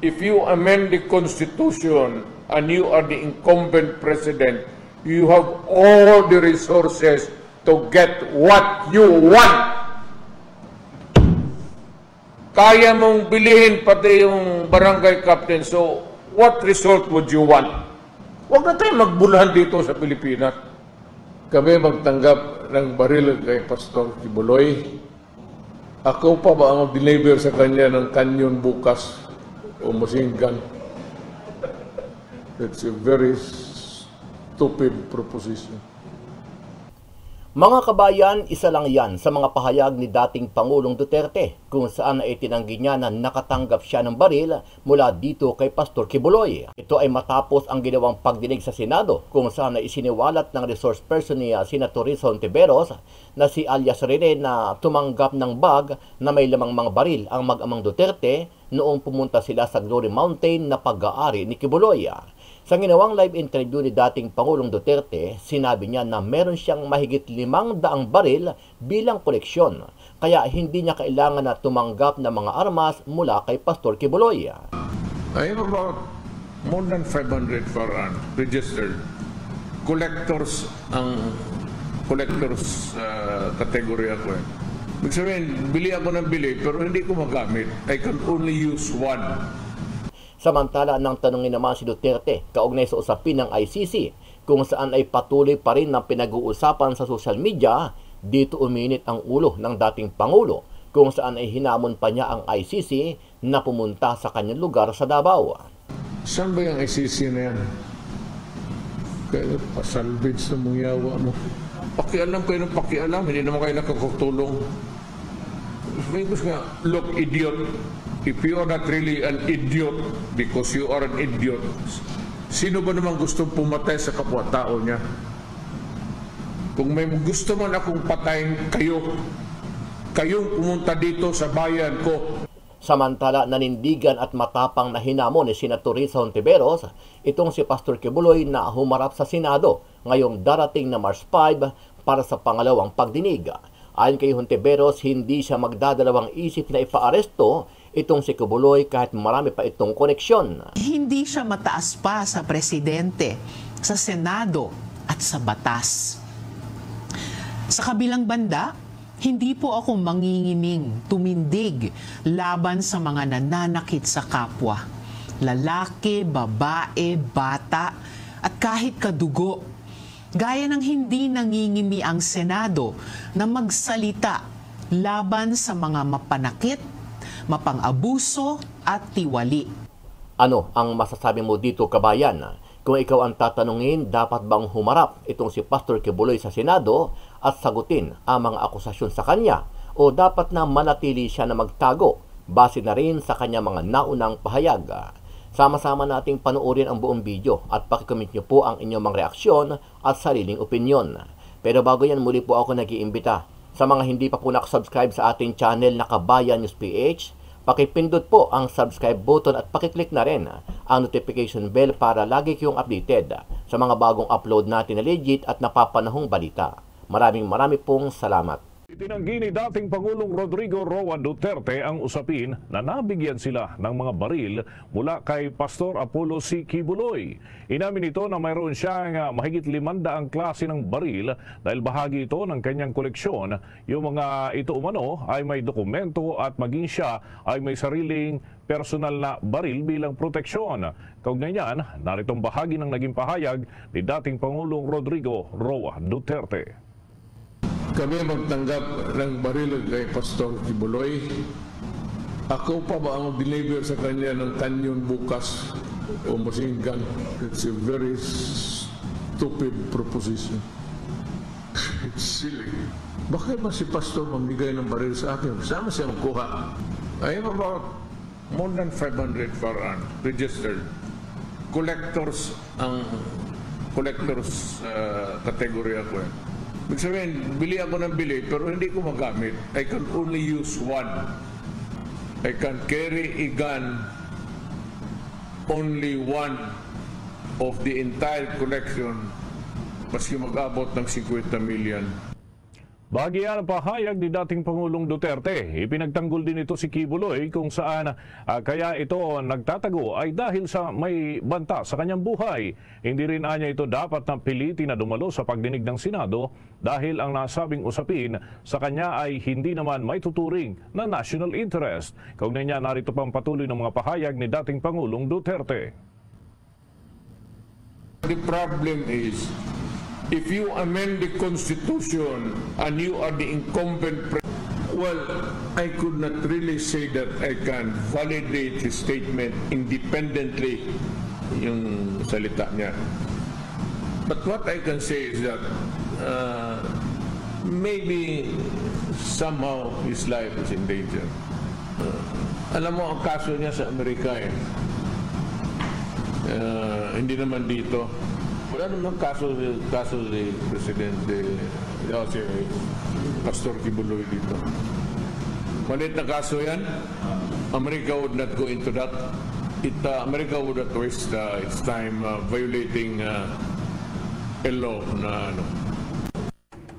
if you amend the Constitution and you are the incumbent president, you have all the resources to get what you want. Kaya mong bilihin pati yung barangay captain. So, what result would you want? Huwag na tayo magbulahan dito sa Pilipinas. Kami magtanggap ng baril kay Pastor Kibuloy. Ako pa ba ang deliver sa kanya ng kanyon bukas o machine gun? It's a very stupid proposition. Mga kabayan, isa lang yan sa mga pahayag ni dating Pangulong Duterte kung saan ay tinanggi niya na nakatanggap siya ng baril mula dito kay Pastor Kibuloy. Ito ay matapos ang ginawang pagdinig sa Senado kung saan ay isiniwalat ng resource person ni Senator Risa Hontiveros na si alias Rene na tumanggap ng bag na may lamang mga baril ang mag-amang Duterte noong pumunta sila sa Glory Mountain na pag-aari ni Kibuloy. Sa ginawang live interview ni dating Pangulong Duterte, sinabi niya na meron siyang mahigit 500 baril bilang koleksyon, kaya hindi niya kailangan na tumanggap ng mga armas mula kay Pastor Kibuloy. I have about more than 500 firearms registered. Collectors category ako eh. Ibig sabihin, bili ako ng bili pero hindi ko magamit. I can only use one. Samantala nang tanungin naman si Duterte kaugnay sa usapin ng ICC kung saan ay patuloy pa rin ng pinag-uusapan sa social media, dito uminit ang ulo ng dating Pangulo kung saan ay hinamon pa niya ang ICC na pumunta sa kanyang lugar sa Davao. Saan ba yung ICC na yan? Kaya pasalvage na mong yawa mo. Pakialam kayo ng pakialam, hindi naman kayo nakakutulong. Look, idiot. If you are not really an idiot because you are an idiot, sino ba naman gustong pumatay sa kapwa-tao niya? Kung may gusto man akong patayin kayong pumunta dito sa bayan ko. Samantala, nanindigan at matapang na hinamon ni Senator Risa Hontiveros itong si Pastor Kibuloy na humarap sa Senado ngayong darating na March 5 para sa pangalawang pagdinig. Ayon kay Hontiveros, hindi siya magdadalawang isip na ipaaresto itong si Kibuloy kahit marami pa itong koneksyon. Hindi siya mataas pa sa presidente, sa Senado at sa batas. Sa kabilang banda, hindi po ako mangingining, tumindig laban sa mga nananakit sa kapwa. Lalaki, babae, bata, at kahit kadugo. Gaya ng hindi nangingimi ang Senado na magsalita laban sa mga mapanakit, mapang-abuso at tiwali. Ano ang masasabi mo dito, kabayan? Kung ikaw ang tatanungin, dapat bang humarap itong si Pastor Kibuloy sa Senado at sagutin ang mga akusasyon sa kanya o dapat na manatili siya na magtago base na rin sa kanya mga naunang pahayag? Sama-sama nating panoorin ang buong video at pakicomment niyo po ang inyong mga reaksyon at sariling opinyon. Pero bago yan, muli po ako nag-iimbita sa mga hindi pa po nakasubscribe sa ating channel na Kabayan News PH, pakipindot po ang subscribe button at pakiclick na rin ang notification bell para lagi kayong updated sa mga bagong upload natin na legit at napapanahong balita. Maraming pong salamat. Itinanggi ni dating Pangulong Rodrigo Roa Duterte ang usapin na nabigyan sila ng mga baril mula kay Pastor Apollo C. Kibuloy. Inamin ito na mayroon siyang mahigit 500 klase ng baril dahil bahagi ito ng kanyang koleksyon. Yung mga ito umano ay may dokumento at maging siya ay may sariling personal na baril bilang proteksyon. Kaugnay niyan, naritong bahagi ng naging pahayag ni dating Pangulong Rodrigo Roa Duterte. Kami magtanggap ng baril kay Pastor Kibuloy. Ako pa ba ang deliver sa kanya ng kanyon bukas o machine gun? It's a very stupid proposition. It's silly. Bakit ba si Pastor mamigay ng baril sa akin? Sama siya magkuha. I have about more than 500 firearms registered. Collectors category ako eh. Ibig sabihin, bili ako ng bili pero hindi ko magamit. I can only use one. I can carry a gun, only one of the entire collection, maski mag-abot ng 50 million. Bahagi yan ang pahayag ni dating Pangulong Duterte. Ipinagtanggol din ito si Kibuloy kung saan kaya ito nagtatago ay dahil sa may banta sa kanyang buhay. Hindi rin anya ito dapat na pilitin na dumalo sa pagdinig ng Senado dahil ang nasabing usapin sa kanya ay hindi naman may tuturing na national interest. Kaugnay niya, narito pang patuloy ng mga pahayag ni dating Pangulong Duterte. The problem is, if you amend the Constitution and you are the incumbent well, I could not really say that I can validate his statement independently, yung salita niya. But what I can say is that maybe somehow his life is in danger. Alam mo, ang kaso niya sa Amerika hindi naman dito. Wala naman kaso si Presidente si Pastor Kibuloy dito. Malit na kaso yan. America would not go into that. America would not waste its time violating a law na ano.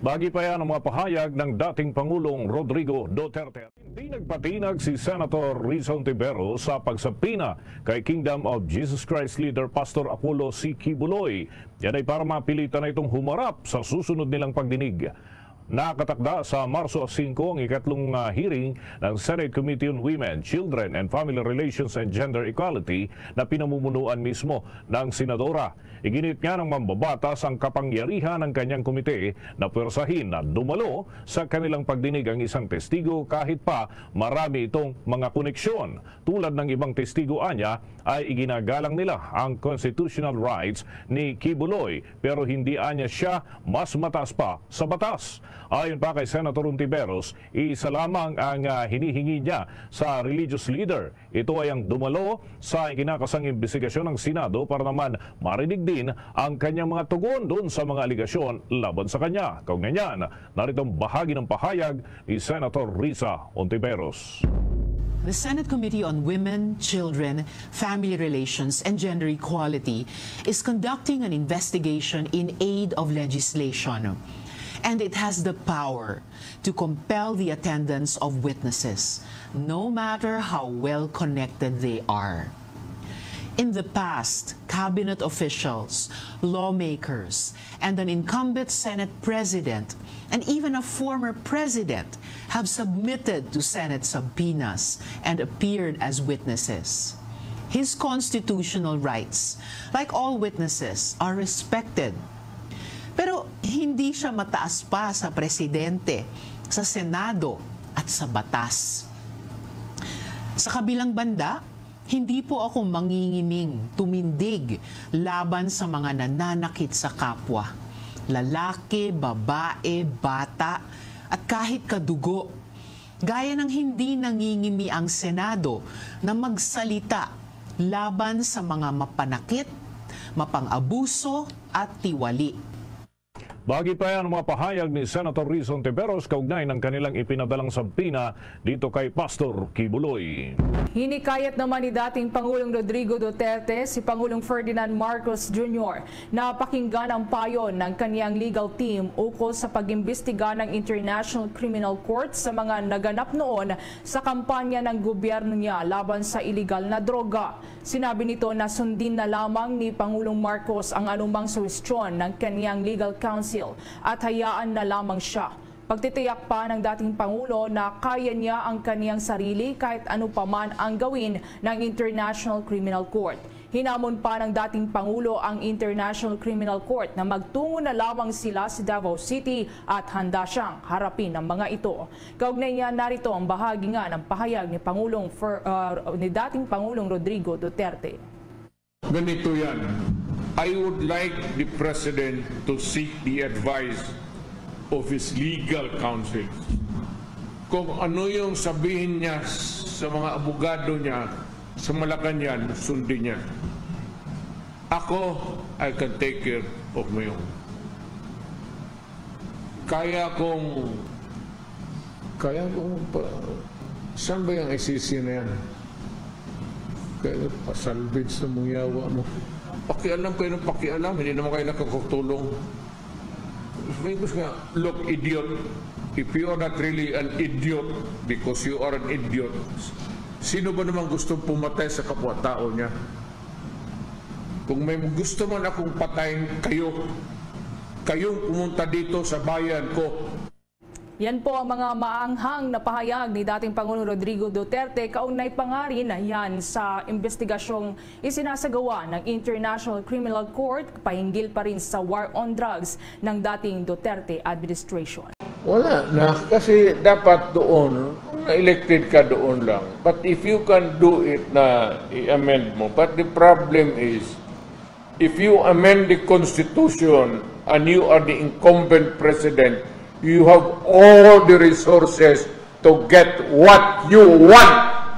Bagi pa yan ang mga pahayag ng dating Pangulong Rodrigo Duterte. Hindi nagpatinag si Senator Risa Ontiveros sa pagsapina kay Kingdom of Jesus Christ leader Pastor Apollo C. Kibuloy. Yan ay para mapilitan na itong humarap sa susunod nilang pagdinig. Nakatakda sa Marso 5 ang ikatlong hearing ng Senate Committee on Women, Children and Family Relations and Gender Equality na pinamumunuan mismo ng Senadora. Iginit nga ng mambabatas ang kapangyarihan ng kanyang komite na pwersahin na dumalo sa kanilang pagdinig ang isang testigo kahit pa marami itong mga koneksyon. Tulad ng ibang testigo anya ay iginagalang nila ang constitutional rights ni Kibuloy pero hindi anya siya mas mataas pa sa batas. Ayon pa kay Senator Ontiveros, isa lamang ang hinihingi niya sa religious leader. Ito ay ang dumalo sa ikinakasang investigasyon ng Senado para naman marinig din ang kanyang mga tugon doon sa mga aligasyon laban sa kanya. Kaugnay niyan, narito ang bahagi ng pahayag ni Senator Risa Ontiveros. The Senate Committee on Women, Children, Family Relations, and Gender Equality is conducting an investigation in aid of legislation. And it has the power to compel the attendance of witnesses, no matter how well connected they are. In the past, cabinet officials, lawmakers, and an incumbent Senate president, and even a former president, have submitted to Senate subpoenas and appeared as witnesses. His constitutional rights, like all witnesses, are respected. Pero hindi siya mataas pa sa presidente, sa Senado at sa batas. Sa kabilang banda, hindi po ako mangingining, tumindig laban sa mga nananakit sa kapwa. Lalaki, babae, bata, at kahit kadugo. Gaya ng hindi nangingimi ang Senado na magsalita laban sa mga mapanakit, mapang-abuso at tiwali. Bahagi pa yan ang mga pahayag ni Senator Risa Ontiveros kaugnay ng kanilang ipinadalang sampina dito kay Pastor Kibuloy. Hinikayat naman ni dating Pangulong Rodrigo Duterte si Pangulong Ferdinand Marcos Jr. na pakinggan ang payo ng kaniyang legal team ukol sa pag-imbestiga ng International Criminal Court sa mga naganap noon sa kampanya ng gobyerno niya laban sa iligal na droga. Sinabi nito na sundin na lamang ni Pangulong Marcos ang anumang suwestyon ng kaniyang legal counsel at hayaan na lamang siya. Pagtitiyak pa ng dating Pangulo na kaya niya ang kaniyang sarili kahit ano paman ang gawin ng International Criminal Court. Hinamon pa ng dating Pangulo ang International Criminal Court na magtungo na lamang sila sa Davao City at handa siyang harapin ang mga ito. Kaugnay niya, narito ang bahagi nga ng pahayag ni ni dating Pangulong Rodrigo Duterte. Ganito yan. I would like the President to seek the advice of his legal counsel. Kung ano yung sabihin niya sa mga abogado niya, sa Malacanang, sundin niya. Ako, I can take care of my own. Kaya kong saan ba yung ICC na yan? Kaya pasalvage na mong yawa mo. Pakialam kayo ng pakialam, hindi naman kayo nakakutulong. Look, idiot, if you are not really an idiot, because you are an idiot, sino ba naman gustong pumatay sa kapwa-tao niya? Kung may gusto man akong patayin kayong pumunta dito sa bayan ko. Yan po ang mga maanghang na pahayag ni dating Pangulong Rodrigo Duterte kaugnay pa nga rin yan sa investigasyong isinasagawa ng International Criminal Court pahinggil pa rin sa war on drugs ng dating Duterte administration. Wala na, kasi dapat doon, na-elected ka doon lang. But if you can do it na i-amend mo, but the problem is, if you amend the Constitution and you are the incumbent president, you have all the resources to get what you want.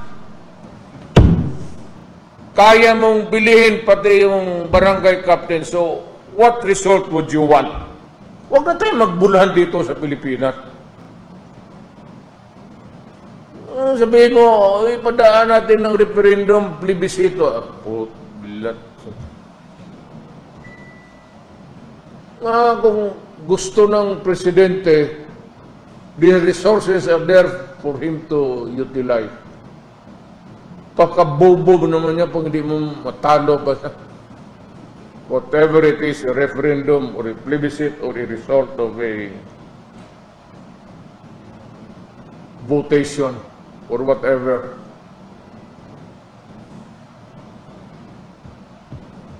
Kaya mong bilihin pati yung barangay captain, so what result would you want? Huwag na tayo magbulahan dito sa Pilipinas. Sabihin mo, ipadaan natin ng referendum, plebiscito. Bilat. Kung gusto ng presidente, the resources are there for him to utilize. Pagkabobo naman niya pag hindi mo matalo pa sa whatever it is, a referendum or a plebiscite or a result of a votation or whatever.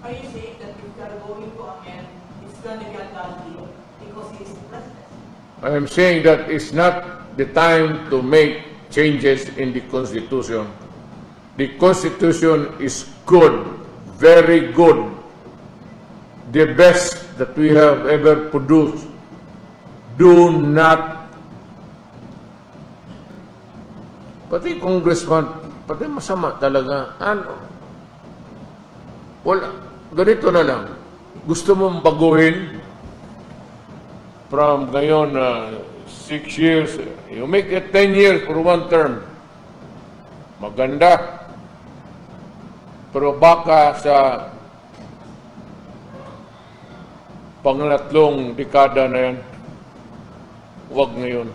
Are you saying that if you are going to amend, it's going to be a done deal because he is the president? I am saying that it's not the time to make changes in the Constitution. The Constitution is good, very good, the best that we have ever produced. Do not, pati congressman, pati masama talaga. Wala, ganito na lang. Gusto mong baguhin from ngayon 6 years, you make it 10 years for one term. Maganda. Pero baka sa panglatlong dekada na yan, huwag ngayon.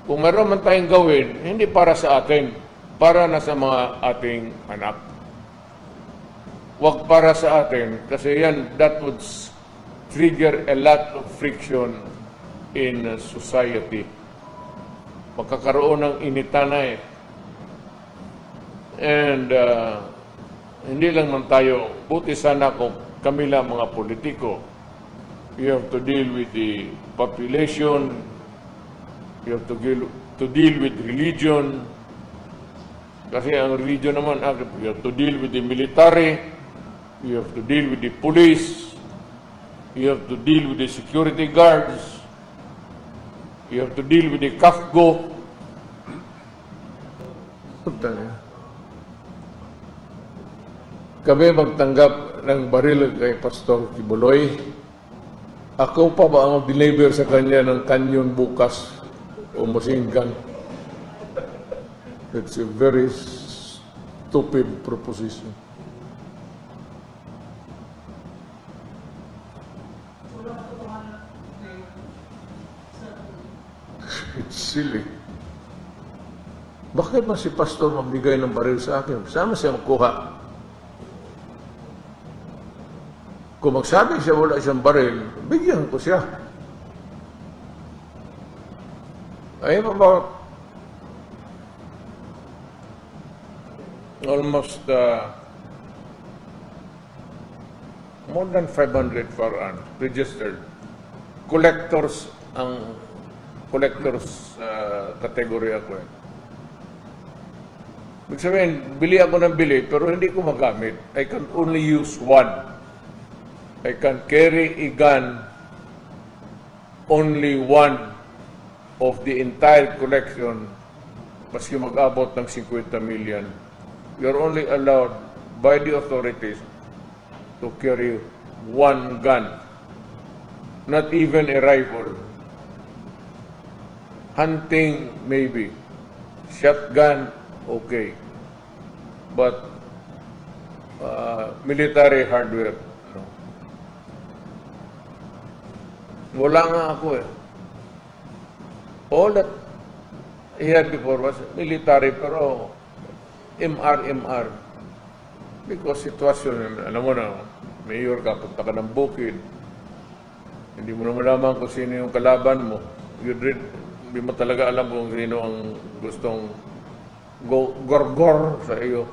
Kung meron man tayong gawin, hindi para sa atin, para na sa mga ating anak. Huwag para sa atin, kasi yan, that would trigger a lot of friction in society. Magkakaroon ng initanay. And hindi lang man tayo, buti sana kung kami lang mga politiko. You have to deal with the population, you have to deal with religion, kasi ang religion naman, you have to deal with the military, you have to deal with the police, you have to deal with the security guards, you have to deal with the CAFGO. Kami magtanggap ng baril kay Pastor Kibuloy. Ako pa ba ang deliver sa kanya ng kanyon bukas o machine gun? It's a very stupid proposition. It's silly. Bakit man si Pastor magbigay ng baril sa akin? Sama siya makuha. Kung magsabi siya wala siyang baril, bigyan ko siya. I have about almost more than 500 firearms registered. Collectors ang collectors category ako. Ibig sabihin, bili ako ng bili pero hindi ko magamit. I can only use one. I can carry a gun, only one of the entire collection, maski mag-abot ng 50 million. You're only allowed by the authorities to carry one gun, not even a rifle. Hunting, maybe. Shotgun, okay. But military hardware, no. Wala nga ako eh. All that he had before was military, pero MR. Because sitwasyon, alam mo na, mayor ka, punta ka ng bukid, hindi mo na malaman kung sino yung kalaban mo. Hindi mo talaga alam kung sino ang gustong gorgor sa iyo.